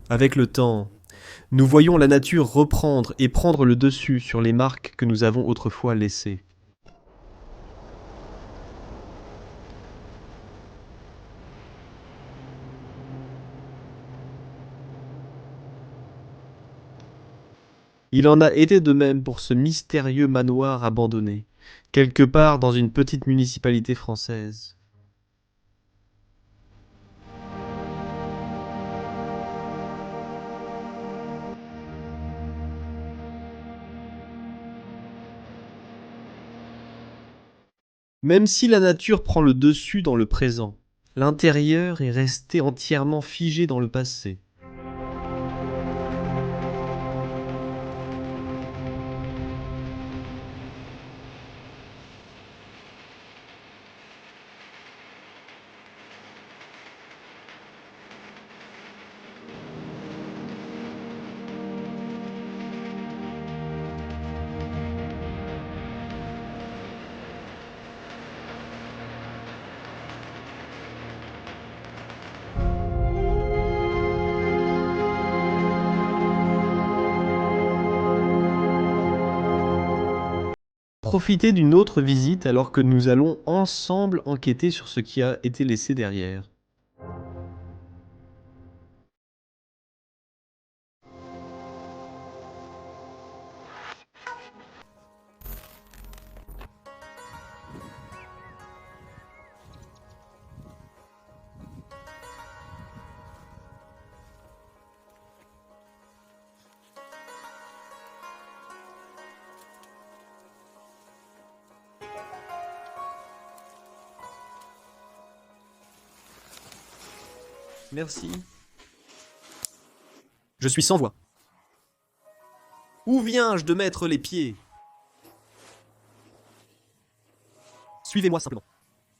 Avec le temps, nous voyons la nature reprendre et prendre le dessus sur les marques que nous avons autrefois laissées. Il en a été de même pour ce mystérieux manoir abandonné, quelque part dans une petite municipalité française. Même si la nature prend le dessus dans le présent, l'intérieur est resté entièrement figé dans le passé. Profitez d'une autre visite alors que nous allons ensemble enquêter sur ce qui a été laissé derrière. Merci. Je suis sans voix. Où viens-je de mettre les pieds? Suivez-moi simplement.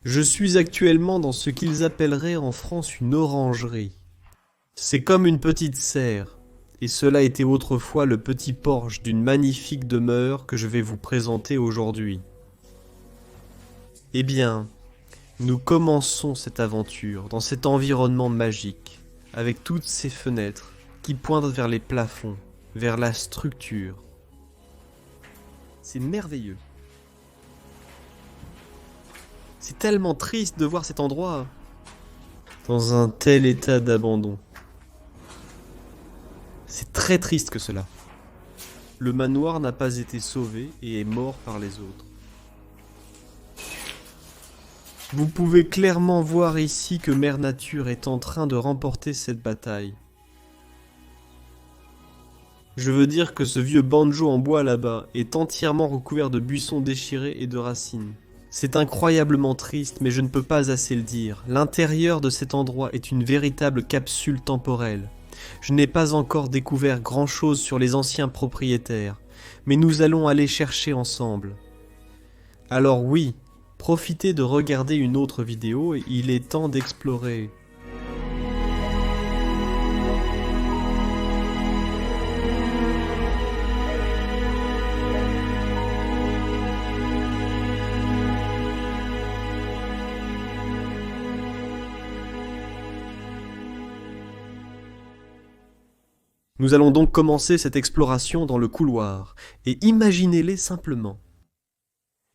Je suis actuellement dans ce qu'ils appelleraient en France une orangerie. C'est comme une petite serre, et cela était autrefois le petit porche d'une magnifique demeure que je vais vous présenter aujourd'hui. Eh bien, nous commençons cette aventure dans cet environnement magique, avec toutes ces fenêtres qui pointent vers les plafonds, vers la structure. C'est merveilleux. C'est tellement triste de voir cet endroit dans un tel état d'abandon. C'est très triste que cela. Le manoir n'a pas été sauvé et est mort par les autres. Vous pouvez clairement voir ici que Mère Nature est en train de remporter cette bataille. Je veux dire que ce vieux banjo en bois là-bas est entièrement recouvert de buissons déchirés et de racines. C'est incroyablement triste, mais je ne peux pas assez le dire. L'intérieur de cet endroit est une véritable capsule temporelle. Je n'ai pas encore découvert grand-chose sur les anciens propriétaires, mais nous allons aller chercher ensemble. Alors oui, profitez de regarder une autre vidéo, et il est temps d'explorer. Nous allons donc commencer cette exploration dans le couloir, et imaginez-les simplement.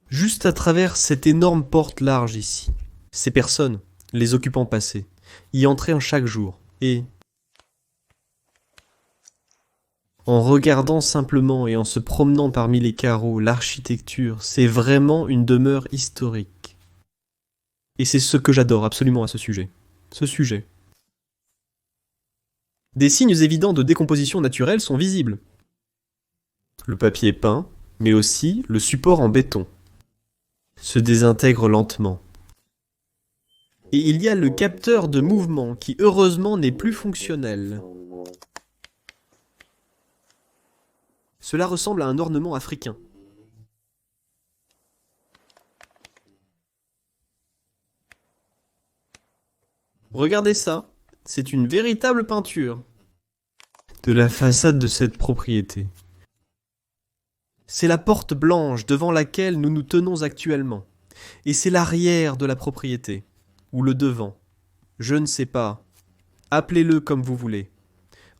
Juste à travers cette énorme porte large ici, ces personnes, les occupants passés, y entraient chaque jour, et en regardant simplement et en se promenant parmi les carreaux, l'architecture, c'est vraiment une demeure historique. Et c'est ce que j'adore absolument à ce sujet. Ce sujet. Des signes évidents de décomposition naturelle sont visibles. Le papier peint, mais aussi le support en béton, se désintègre lentement. Et il y a le capteur de mouvement qui heureusement n'est plus fonctionnel. Cela ressemble à un ornement africain. Regardez ça, c'est une véritable peinture de la façade de cette propriété. C'est la porte blanche devant laquelle nous nous tenons actuellement. Et c'est l'arrière de la propriété, ou le devant. Je ne sais pas. Appelez-le comme vous voulez.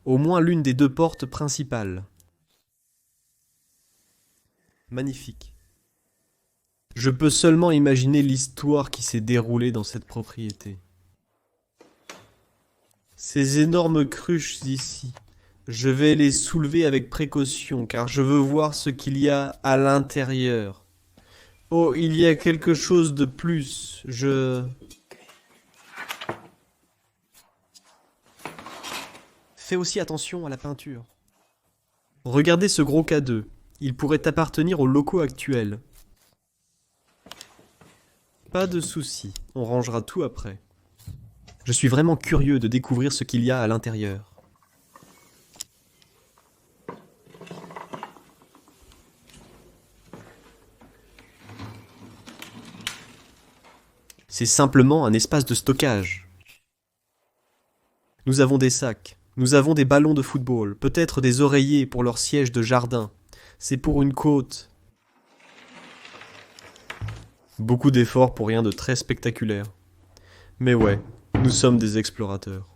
Au moins l'une des deux portes principales. Magnifique. Je peux seulement imaginer l'histoire qui s'est déroulée dans cette propriété. Ces énormes cruches ici, je vais les soulever avec précaution car je veux voir ce qu'il y a à l'intérieur. Oh, il y a quelque chose de plus, Fais aussi attention à la peinture. Regardez ce gros K2, il pourrait appartenir aux locaux actuels. Pas de souci, on rangera tout après. Je suis vraiment curieux de découvrir ce qu'il y a à l'intérieur. C'est simplement un espace de stockage. Nous avons des sacs, nous avons des ballons de football, peut-être des oreillers pour leur siège de jardin. C'est pour une côte. Beaucoup d'efforts pour rien de très spectaculaire. Mais ouais, nous sommes des explorateurs.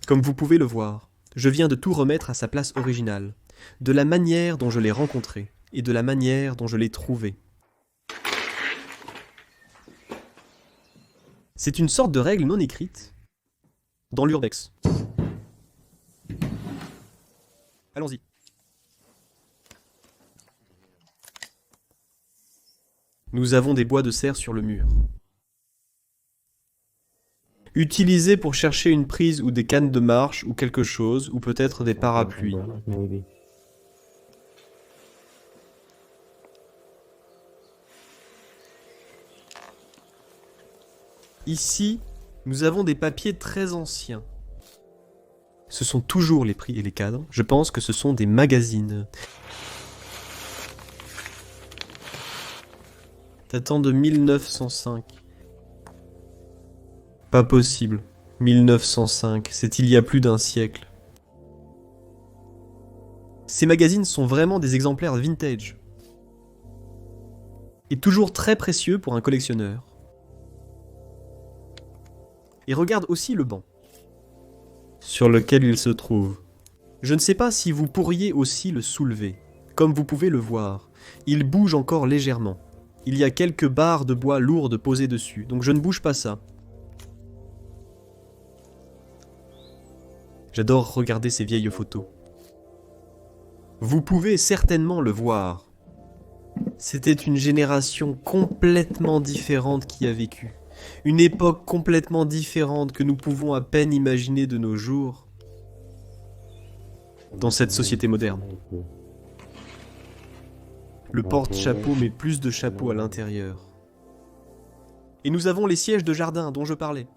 Comme vous pouvez le voir, je viens de tout remettre à sa place originale, de la manière dont je l'ai rencontré et de la manière dont je l'ai trouvé. C'est une sorte de règle non écrite dans l'urbex. Allons-y. Nous avons des bois de serre sur le mur. Utilisés pour chercher une prise ou des cannes de marche ou quelque chose, ou peut-être des parapluies. Ici, nous avons des papiers très anciens. Ce sont toujours les prix et les cadres. Je pense que ce sont des magazines. Datant de 1905. Pas possible. 1905, c'est il y a plus d'un siècle. Ces magazines sont vraiment des exemplaires vintage. Et toujours très précieux pour un collectionneur. Et regarde aussi le banc sur lequel il se trouve. Je ne sais pas si vous pourriez aussi le soulever. Comme vous pouvez le voir, il bouge encore légèrement. Il y a quelques barres de bois lourdes posées dessus, donc je ne bouge pas ça. J'adore regarder ces vieilles photos. Vous pouvez certainement le voir. C'était une génération complètement différente qui a vécu. Une époque complètement différente que nous pouvons à peine imaginer de nos jours dans cette société moderne. Le porte-chapeau met plus de chapeaux à l'intérieur. Et nous avons les sièges de jardin dont je parlais.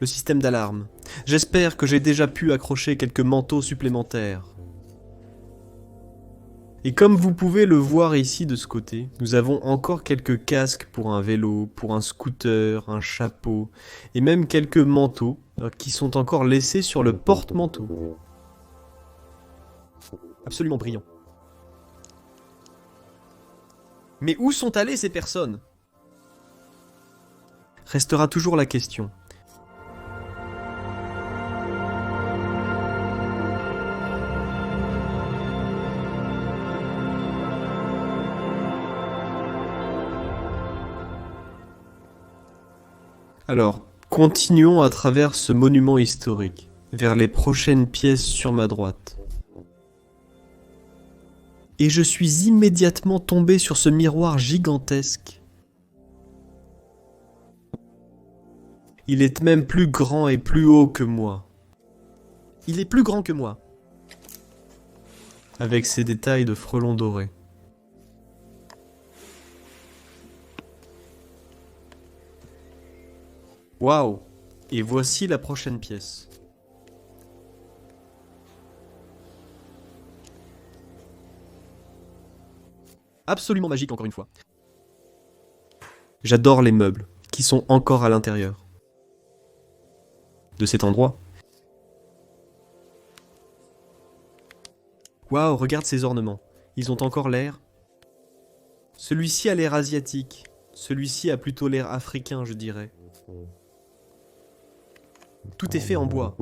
Le système d'alarme. J'espère que j'ai déjà pu accrocher quelques manteaux supplémentaires. Et comme vous pouvez le voir ici de ce côté, nous avons encore quelques casques pour un vélo, pour un scooter, un chapeau, et même quelques manteaux qui sont encore laissés sur le porte-manteau. Absolument brillant. Mais où sont allées ces personnes ? Restera toujours la question. Alors, continuons à travers ce monument historique, vers les prochaines pièces sur ma droite. Et je suis immédiatement tombé sur ce miroir gigantesque. Il est même plus grand et plus haut que moi. Il est plus grand que moi. Avec ses détails de frelons dorés. Waouh! Et voici la prochaine pièce. Absolument magique encore une fois. J'adore les meubles qui sont encore à l'intérieur de cet endroit. Waouh, regarde ces ornements. Ils ont encore l'air Celui-ci a l'air asiatique. Celui-ci a plutôt l'air africain, je dirais. Tout est fait en bois.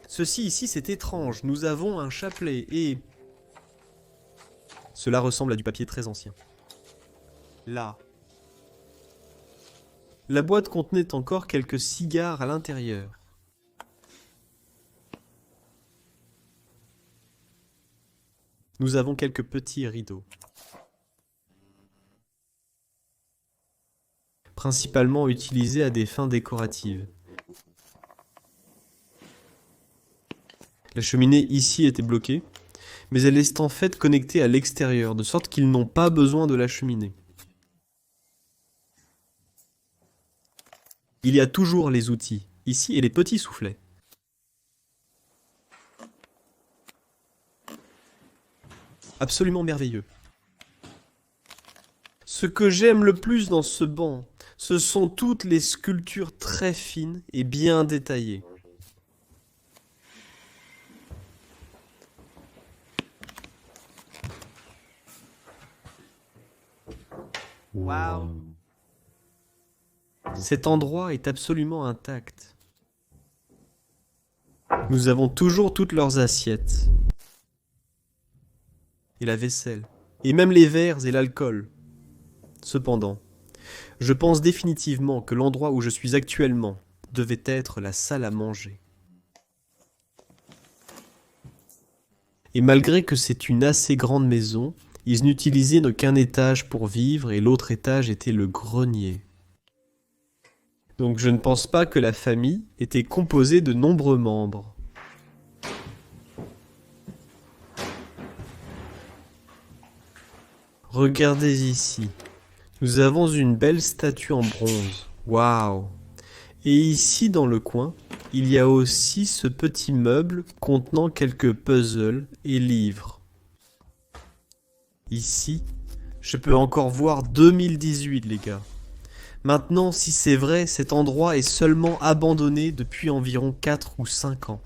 Ceci ici, c'est étrange. Nous avons un chapelet et... Cela ressemble à du papier très ancien. Là. La boîte contenait encore quelques cigares à l'intérieur. Nous avons quelques petits rideaux. Principalement utilisés à des fins décoratives. La cheminée ici était bloquée, mais elle est en fait connectée à l'extérieur, de sorte qu'ils n'ont pas besoin de la cheminée. Il y a toujours les outils, ici, et les petits soufflets. Absolument merveilleux. Ce que j'aime le plus dans ce banc, ce sont toutes les sculptures très fines et bien détaillées. Waouh! Cet endroit est absolument intact. Nous avons toujours toutes leurs assiettes. Et la vaisselle. Et même les verres et l'alcool. Cependant, je pense définitivement que l'endroit où je suis actuellement devait être la salle à manger. Et malgré que c'est une assez grande maison, ils n'utilisaient qu'un étage pour vivre et l'autre étage était le grenier. Donc je ne pense pas que la famille était composée de nombreux membres. Regardez ici. Nous avons une belle statue en bronze. Waouh! Et ici dans le coin, il y a aussi ce petit meuble contenant quelques puzzles et livres. Ici, je peux encore voir 2018 les gars. Maintenant, si c'est vrai, cet endroit est seulement abandonné depuis environ 4 ou 5 ans.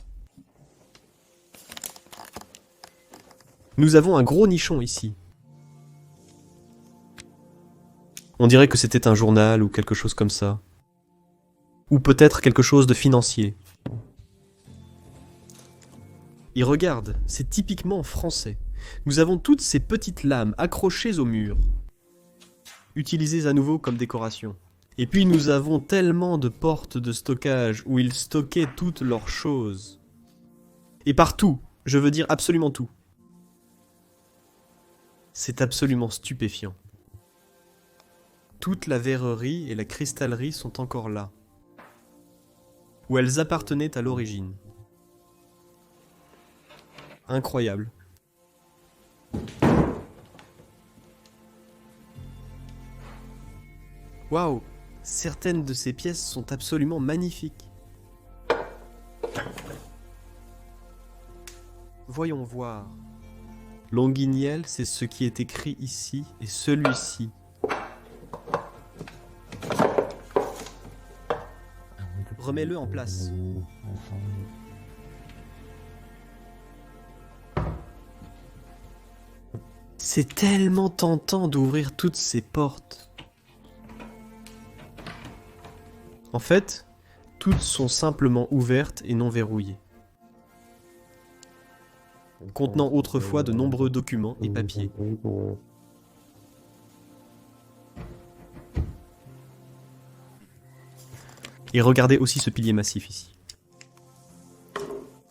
Nous avons un gros nichon ici. On dirait que c'était un journal ou quelque chose comme ça. Ou peut-être quelque chose de financier. Et regarde, c'est typiquement français. Nous avons toutes ces petites lames accrochées au mur, utilisées à nouveau comme décoration. Et puis nous avons tellement de portes de stockage où ils stockaient toutes leurs choses. Et partout, je veux dire absolument tout. C'est absolument stupéfiant. Toute la verrerie et la cristallerie sont encore là, où elles appartenaient à l'origine. Incroyable. Waouh! Certaines de ces pièces sont absolument magnifiques. Voyons voir. Longuignel, c'est ce qui est écrit ici, et celui-ci. Remets-le en place. C'est tellement tentant d'ouvrir toutes ces portes. En fait, toutes sont simplement ouvertes et non verrouillées, contenant autrefois de nombreux documents et papiers. Et regardez aussi ce pilier massif ici.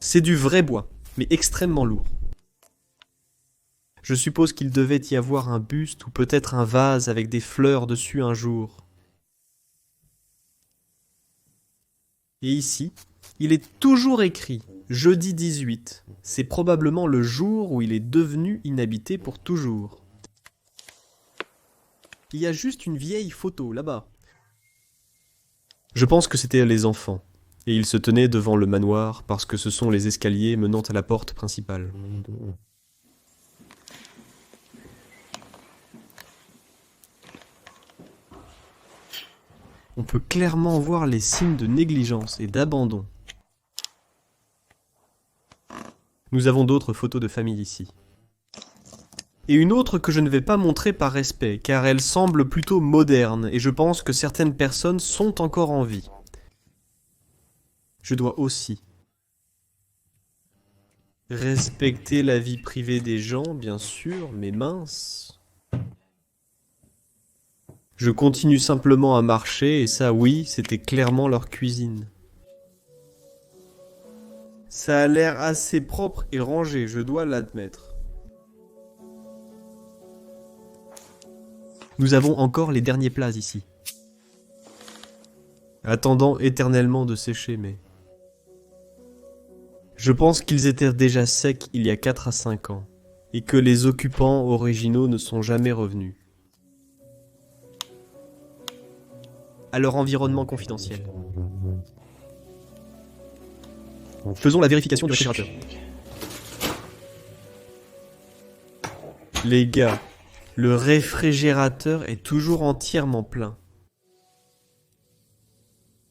C'est du vrai bois, mais extrêmement lourd. Je suppose qu'il devait y avoir un buste ou peut-être un vase avec des fleurs dessus un jour. Et ici, il est toujours écrit jeudi 18. C'est probablement le jour où il est devenu inhabité pour toujours. Il y a juste une vieille photo là-bas. Je pense que c'était les enfants, et ils se tenaient devant le manoir parce que ce sont les escaliers menant à la porte principale. On peut clairement voir les signes de négligence et d'abandon. Nous avons d'autres photos de famille ici. Et une autre que je ne vais pas montrer par respect, car elle semble plutôt moderne, et je pense que certaines personnes sont encore en vie. Je dois aussi respecter la vie privée des gens, bien sûr, mais mince. Je continue simplement à marcher, et ça, oui, c'était clairement leur cuisine. Ça a l'air assez propre et rangé, je dois l'admettre. Nous avons encore les derniers plats ici. Attendant éternellement de sécher, mais... Je pense qu'ils étaient déjà secs il y a 4 à 5 ans, et que les occupants originaux ne sont jamais revenus. À leur environnement confidentiel. Faisons la vérification du réfrigérateur. Les gars, le réfrigérateur est toujours entièrement plein.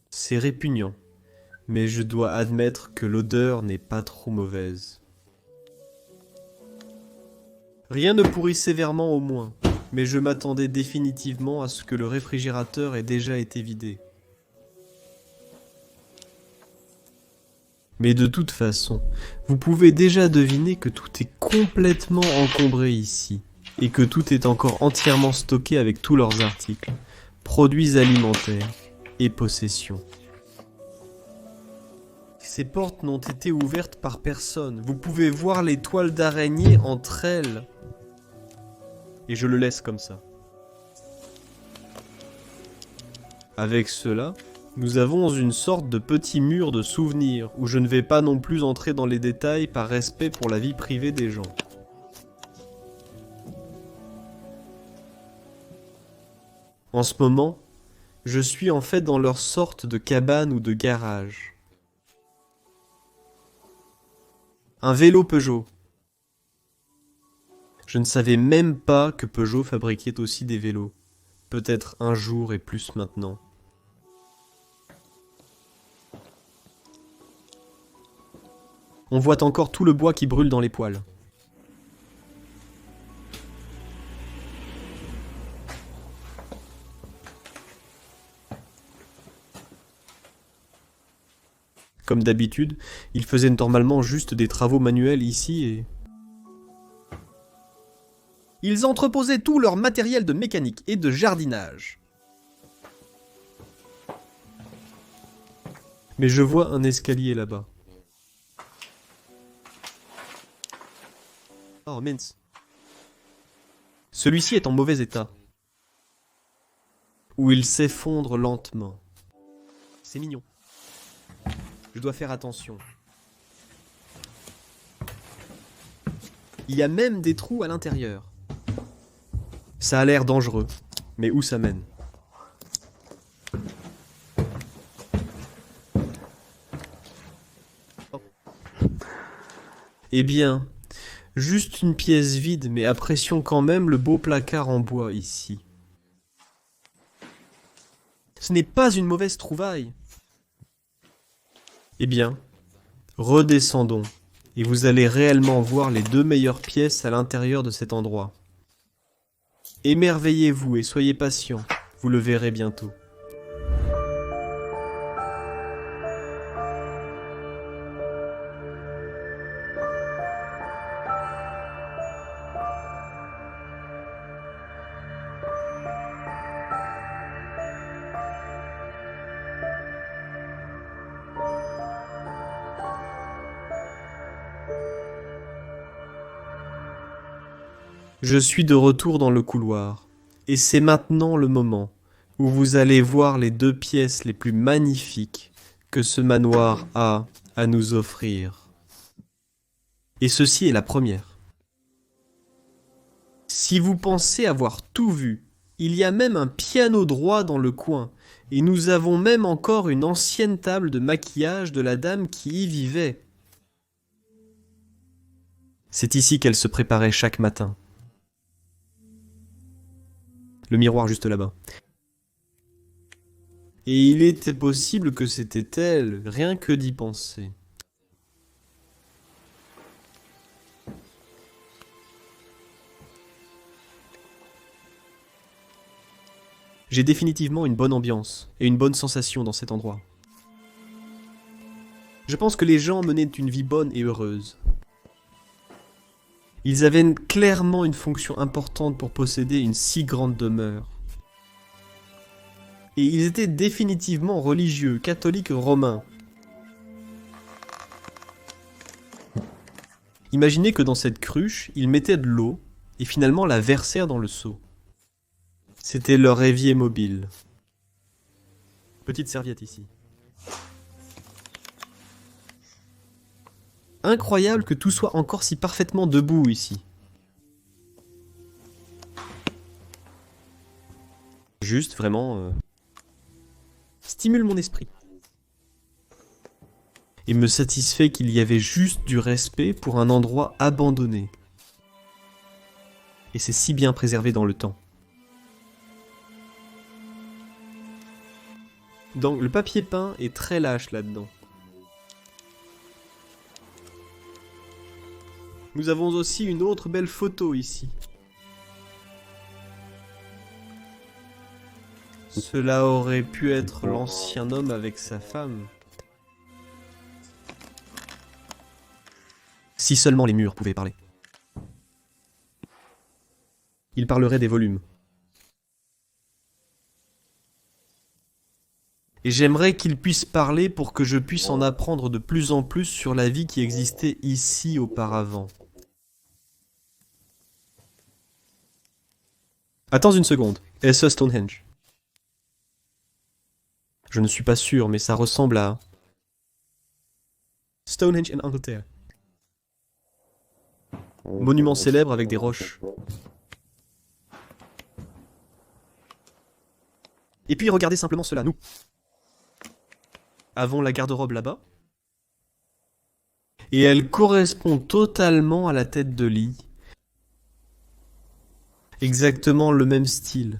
C'est répugnant, mais je dois admettre que l'odeur n'est pas trop mauvaise. Rien ne pourrit sévèrement au moins, mais je m'attendais définitivement à ce que le réfrigérateur ait déjà été vidé. Mais de toute façon, vous pouvez déjà deviner que tout est complètement encombré ici, et que tout est encore entièrement stocké avec tous leurs articles, produits alimentaires et possessions. Ces portes n'ont été ouvertes par personne. Vous pouvez voir les toiles d'araignée entre elles. Et je le laisse comme ça. Avec cela, nous avons une sorte de petit mur de souvenirs, où je ne vais pas non plus entrer dans les détails par respect pour la vie privée des gens. En ce moment, je suis en fait dans leur sorte de cabane ou de garage. Un vélo Peugeot. Je ne savais même pas que Peugeot fabriquait aussi des vélos. Peut-être un jour et plus maintenant. On voit encore tout le bois qui brûle dans les poêles. Comme d'habitude, ils faisaient normalement juste des travaux manuels ici et... Ils entreposaient tout leur matériel de mécanique et de jardinage. Mais je vois un escalier là-bas. Oh mince. Celui-ci est en mauvais état. Où il s'effondre lentement. C'est mignon. Je dois faire attention. Il y a même des trous à l'intérieur. Ça a l'air dangereux, mais où ça mène? Oh. Eh bien, juste une pièce vide, mais apprécions quand même le beau placard en bois ici. Ce n'est pas une mauvaise trouvaille. Eh bien, redescendons, et vous allez réellement voir les 2 meilleures pièces à l'intérieur de cet endroit. Émerveillez-vous et soyez patient, vous le verrez bientôt. Je suis de retour dans le couloir, et c'est maintenant le moment où vous allez voir les 2 pièces les plus magnifiques que ce manoir a à nous offrir. Et ceci est la première. Si vous pensez avoir tout vu, il y a même un piano droit dans le coin, et nous avons même encore une ancienne table de maquillage de la dame qui y vivait. C'est ici qu'elle se préparait chaque matin. Le miroir juste là-bas. Et il était possible que c'était elle, rien que d'y penser. J'ai définitivement une bonne ambiance et une bonne sensation dans cet endroit. Je pense que les gens menaient une vie bonne et heureuse. Ils avaient clairement une fonction importante pour posséder une si grande demeure. Et ils étaient définitivement religieux, catholiques romains. Imaginez que dans cette cruche, ils mettaient de l'eau et finalement la versèrent dans le seau. C'était leur évier mobile. Petite serviette ici. Incroyable que tout soit encore si parfaitement debout ici. Juste, vraiment, stimule mon esprit. Et me satisfait qu'il y avait juste du respect pour un endroit abandonné. Et c'est si bien préservé dans le temps. Donc le papier peint est très lâche là-dedans. Nous avons aussi une autre belle photo ici. Cela aurait pu être l'ancien homme avec sa femme. Si seulement les murs pouvaient parler. Ils parleraient des volumes. Et j'aimerais qu'ils puissent parler pour que je puisse en apprendre de plus en plus sur la vie qui existait ici auparavant. Attends une seconde. Est-ce Stonehenge? Je ne suis pas sûr, mais ça ressemble à... Stonehenge en Angleterre. Monument célèbre avec des roches. Et puis regardez simplement cela, nous. Avons la garde-robe là-bas. Et elle correspond totalement à la tête de lit. Exactement le même style.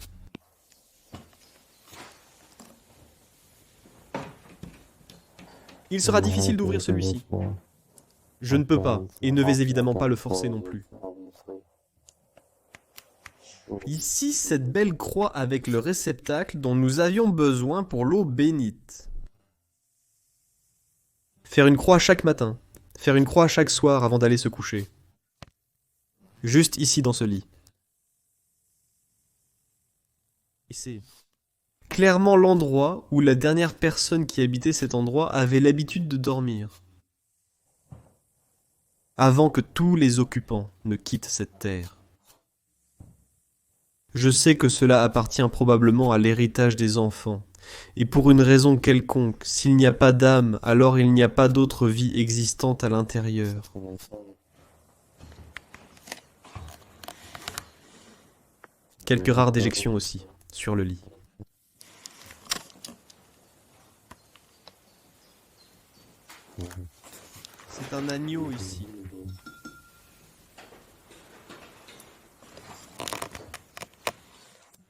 Il sera difficile d'ouvrir celui-ci. Je ne peux pas, et ne vais évidemment pas le forcer non plus. Ici, cette belle croix avec le réceptacle dont nous avions besoin pour l'eau bénite. Faire une croix chaque matin. Faire une croix chaque soir avant d'aller se coucher. Juste ici dans ce lit. Et c'est clairement l'endroit où la dernière personne qui habitait cet endroit avait l'habitude de dormir. Avant que tous les occupants ne quittent cette terre. Je sais que cela appartient probablement à l'héritage des enfants, et pour une raison quelconque, s'il n'y a pas d'âme, alors il n'y a pas d'autre vie existante à l'intérieur. Quelques rares déjections aussi, sur le lit. C'est un agneau ici.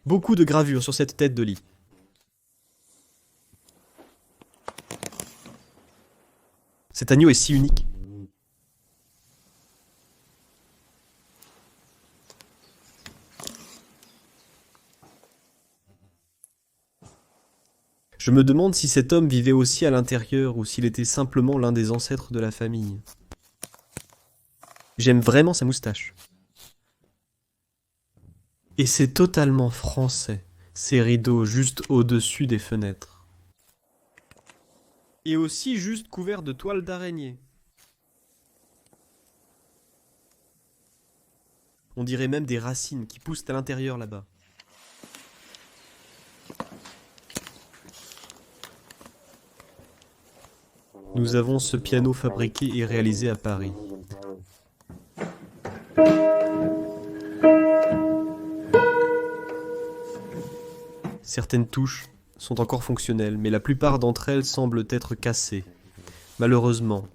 Beaucoup de gravures sur cette tête de lit. Cet agneau est si unique. Je me demande si cet homme vivait aussi à l'intérieur ou s'il était simplement l'un des ancêtres de la famille. J'aime vraiment sa moustache. Et c'est totalement français, ces rideaux juste au-dessus des fenêtres. Et aussi juste couverts de toiles d'araignée. On dirait même des racines qui poussent à l'intérieur là-bas. Nous avons ce piano fabriqué et réalisé à Paris. Certaines touches sont encore fonctionnelles, mais la plupart d'entre elles semblent être cassées. Malheureusement.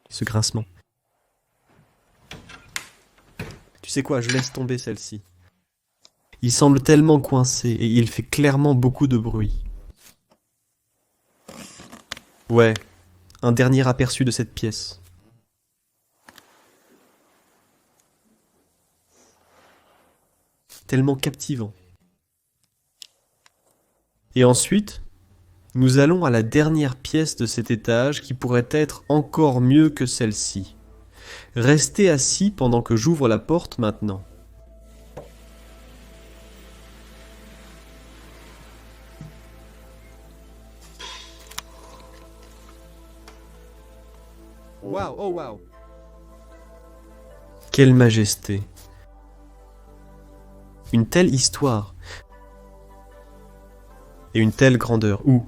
Ce grincement. Tu sais quoi, je laisse tomber celle-ci. Il semble tellement coincé et il fait clairement beaucoup de bruit. Ouais, un dernier aperçu de cette pièce. Tellement captivant. Et ensuite, nous allons à la dernière pièce de cet étage qui pourrait être encore mieux que celle-ci. Restez assis pendant que j'ouvre la porte maintenant. Waouh, oh waouh. Quelle majesté. Une telle histoire. Et une telle grandeur. Où?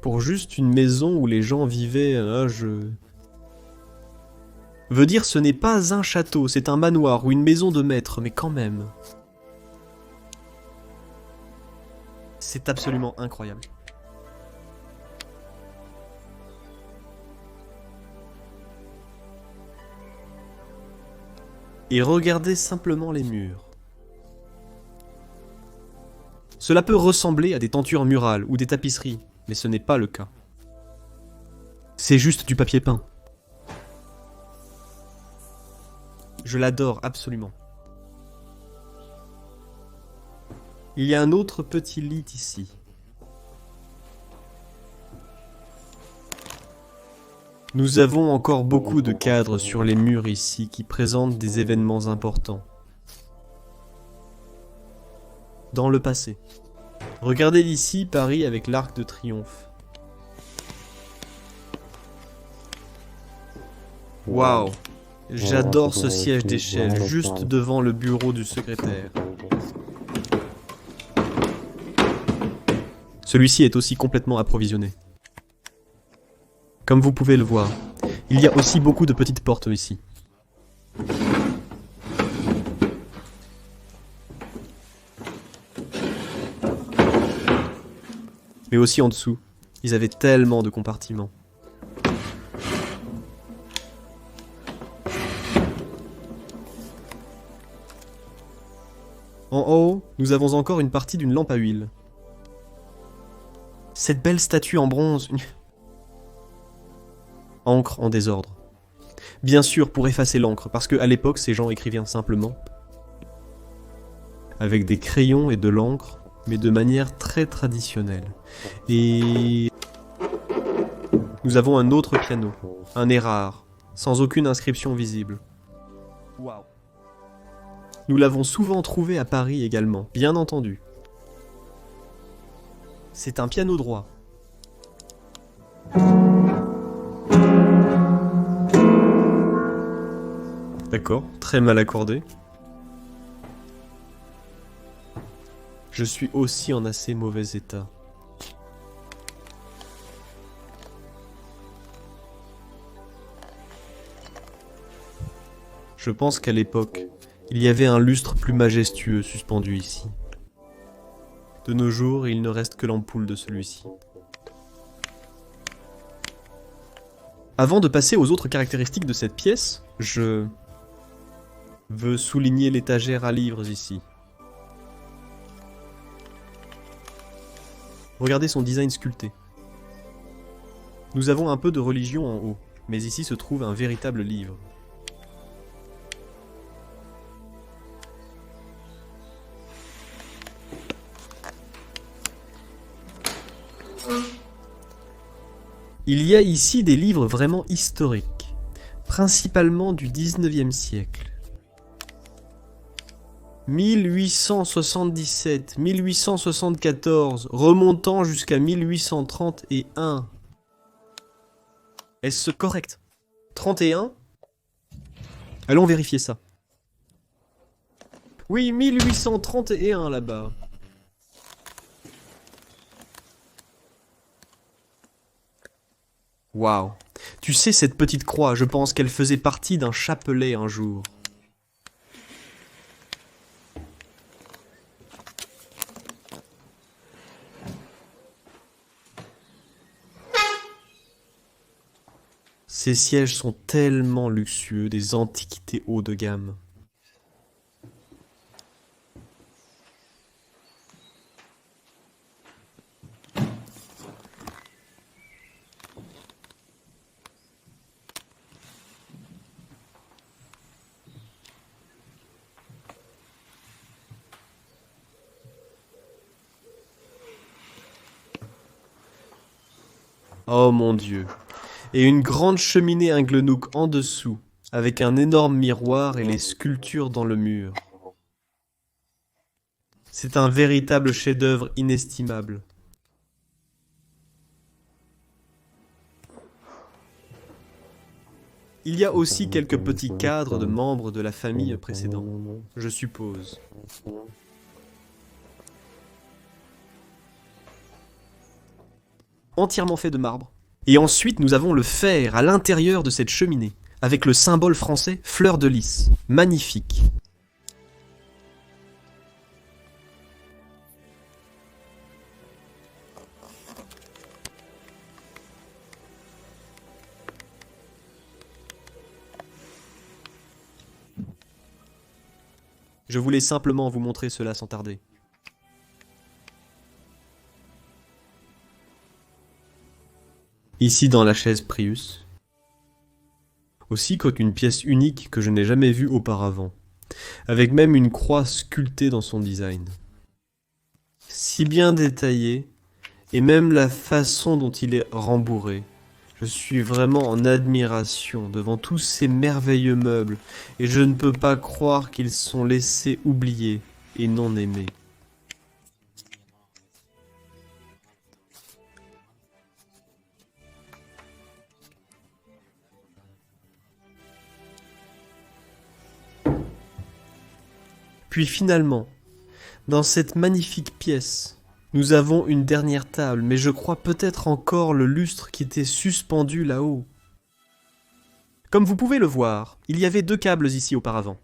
Pour juste une maison où les gens vivaient, veut dire ce n'est pas un château, c'est un manoir ou une maison de maître, mais quand même. C'est absolument incroyable. Et regardez simplement les murs. Cela peut ressembler à des tentures murales ou des tapisseries, mais ce n'est pas le cas. C'est juste du papier peint. Je l'adore absolument. Il y a un autre petit lit ici. Nous avons encore beaucoup de cadres sur les murs ici qui présentent des événements importants. Dans le passé. Regardez d'ici Paris avec l'Arc de Triomphe. Waouh! J'adore ce siège d'échelle juste devant le bureau du secrétaire. Celui-ci est aussi complètement approvisionné. Comme vous pouvez le voir, il y a aussi beaucoup de petites portes ici. Mais aussi en dessous, ils avaient tellement de compartiments. En haut, nous avons encore une partie d'une lampe à huile. Cette belle statue en bronze... Encre en désordre. Bien sûr pour effacer l'encre, parce qu'à l'époque ces gens écrivaient simplement. Avec des crayons et de l'encre, mais de manière très traditionnelle. Et... nous avons un autre piano, un Erard, sans aucune inscription visible. Waouh. Nous l'avons souvent trouvé à Paris également, bien entendu. C'est un piano droit. D'accord, très mal accordé. Je suis aussi en assez mauvais état. Je pense qu'à l'époque, il y avait un lustre plus majestueux suspendu ici. De nos jours, il ne reste que l'ampoule de celui-ci. Avant de passer aux autres caractéristiques de cette pièce, je veux souligner l'étagère à livres ici. Regardez son design sculpté. Nous avons un peu de religion en haut, mais ici se trouve un véritable livre. Il y a ici des livres vraiment historiques, principalement du 19e siècle. 1877, 1874, remontant jusqu'à 1831. Est-ce correct? 31? Allons vérifier ça. Oui, 1831 là-bas. Waouh. Tu sais, cette petite croix, je pense qu'elle faisait partie d'un chapelet un jour. Ces sièges sont tellement luxueux, des antiquités haut de gamme. Oh mon Dieu. Et une grande cheminée Inglenook en dessous, avec un énorme miroir et les sculptures dans le mur. C'est un véritable chef-d'œuvre inestimable. Il y a aussi quelques petits cadres de membres de la famille précédente, je suppose. Entièrement fait de marbre. Et ensuite, nous avons le fer à l'intérieur de cette cheminée, avec le symbole français fleur de lys. Magnifique. Je voulais simplement vous montrer cela sans tarder. Ici dans la chaise Prius. Aussi coque une pièce unique que je n'ai jamais vue auparavant, avec même une croix sculptée dans son design. Si bien détaillé, et même la façon dont il est rembourré. Je suis vraiment en admiration devant tous ces merveilleux meubles, et je ne peux pas croire qu'ils sont laissés oubliés et non aimés. Puis finalement, dans cette magnifique pièce, nous avons une dernière table, mais je crois peut-être encore le lustre qui était suspendu là-haut. Comme vous pouvez le voir, il y avait 2 câbles ici auparavant.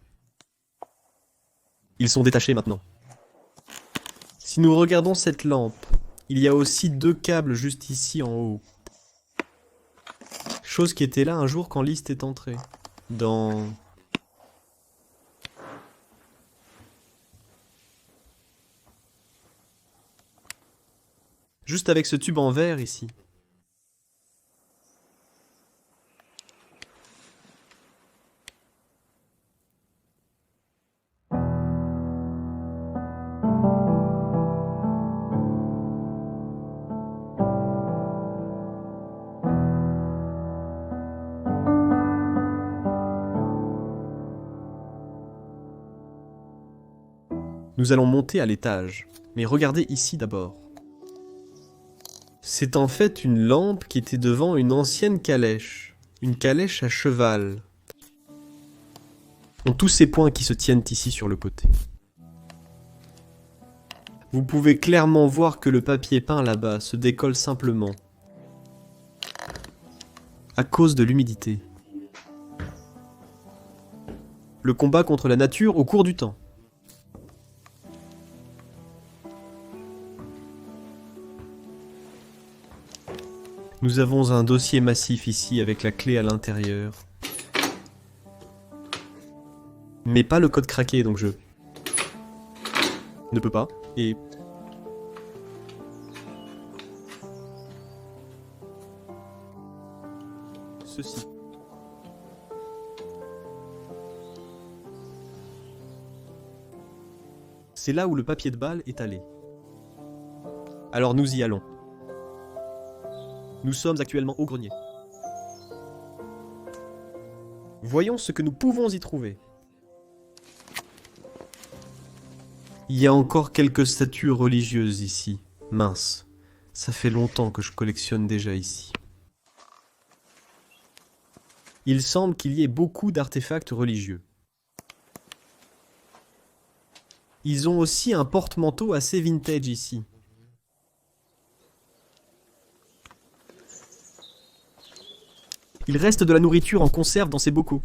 Ils sont détachés maintenant. Si nous regardons cette lampe, il y a aussi 2 câbles juste ici en haut. Chose qui était là un jour quand Liszt est entré. Juste avec ce tube en verre ici. Nous allons monter à l'étage, mais regardez ici d'abord. C'est en fait une lampe qui était devant une ancienne calèche. Une calèche à cheval. Tous ces points qui se tiennent ici sur le côté. Vous pouvez clairement voir que le papier peint là-bas se décolle simplement. À cause de l'humidité. Le combat contre la nature au cours du temps. Nous avons un dossier massif ici avec la clé à l'intérieur. Mais pas le code craqué, donc je ne peux pas. Et ceci. C'est là où le papier de balle est allé. Alors nous y allons. Nous sommes actuellement au grenier. Voyons ce que nous pouvons y trouver. Il y a encore quelques statues religieuses ici. Mince, ça fait longtemps que je collectionne déjà ici. Il semble qu'il y ait beaucoup d'artefacts religieux. Ils ont aussi un porte-manteau assez vintage ici. Il reste de la nourriture en conserve dans ces bocaux.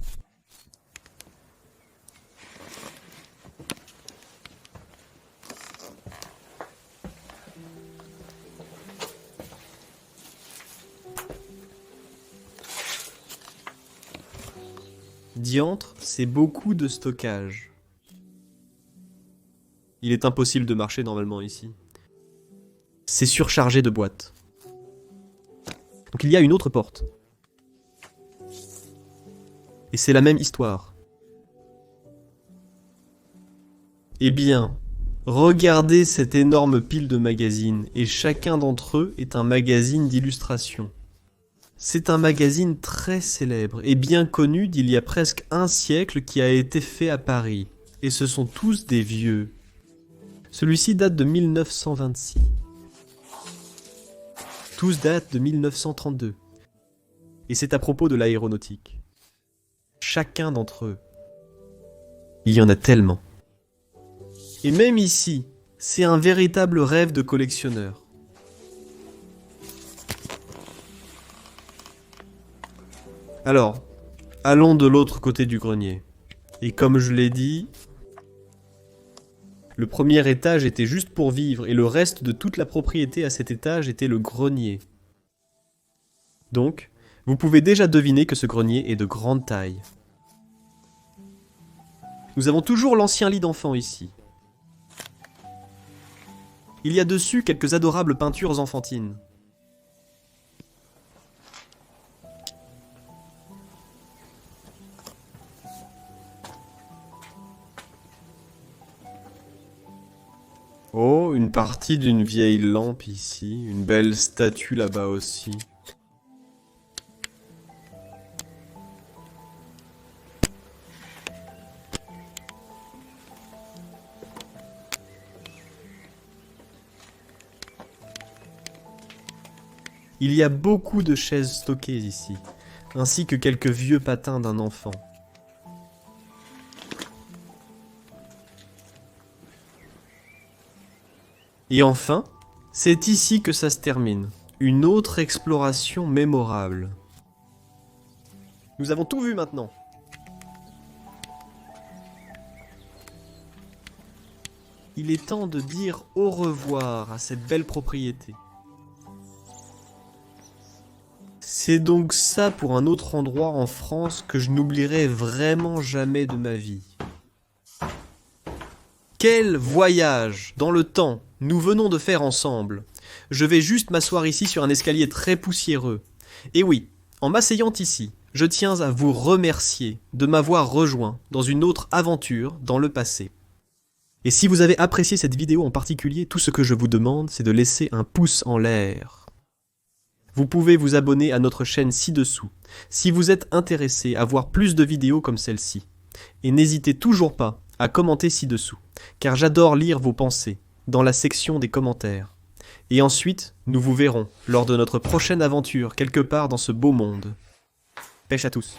Diantre, c'est beaucoup de stockage. Il est impossible de marcher normalement ici. C'est surchargé de boîtes. Donc il y a une autre porte. Et c'est la même histoire. Eh bien, regardez cette énorme pile de magazines, et chacun d'entre eux est un magazine d'illustration. C'est un magazine très célèbre et bien connu d'il y a presque un siècle qui a été fait à Paris. Et ce sont tous des vieux. Celui-ci date de 1926. Tous datent de 1932. Et c'est à propos de l'aéronautique. Chacun d'entre eux. Il y en a tellement. Et même ici, c'est un véritable rêve de collectionneur. Alors, allons de l'autre côté du grenier. Et comme je l'ai dit, le premier étage était juste pour vivre et le reste de toute la propriété à cet étage était le grenier. Donc, vous pouvez déjà deviner que ce grenier est de grande taille. Nous avons toujours l'ancien lit d'enfant ici. Il y a dessus quelques adorables peintures enfantines. Oh, une partie d'une vieille lampe ici, une belle statue là-bas aussi. Il y a beaucoup de chaises stockées ici, ainsi que quelques vieux patins d'un enfant. Et enfin, c'est ici que ça se termine. Une autre exploration mémorable. Nous avons tout vu maintenant. Il est temps de dire au revoir à cette belle propriété. C'est donc ça pour un autre endroit en France que je n'oublierai vraiment jamais de ma vie. Quel voyage dans le temps nous venons de faire ensemble. Je vais juste m'asseoir ici sur un escalier très poussiéreux. Et oui, en m'asseyant ici, je tiens à vous remercier de m'avoir rejoint dans une autre aventure dans le passé. Et si vous avez apprécié cette vidéo en particulier, tout ce que je vous demande, c'est de laisser un pouce en l'air. Vous pouvez vous abonner à notre chaîne ci-dessous, si vous êtes intéressé à voir plus de vidéos comme celle-ci. Et n'hésitez toujours pas à commenter ci-dessous, car j'adore lire vos pensées dans la section des commentaires. Et ensuite, nous vous verrons lors de notre prochaine aventure quelque part dans ce beau monde. Pêche à tous.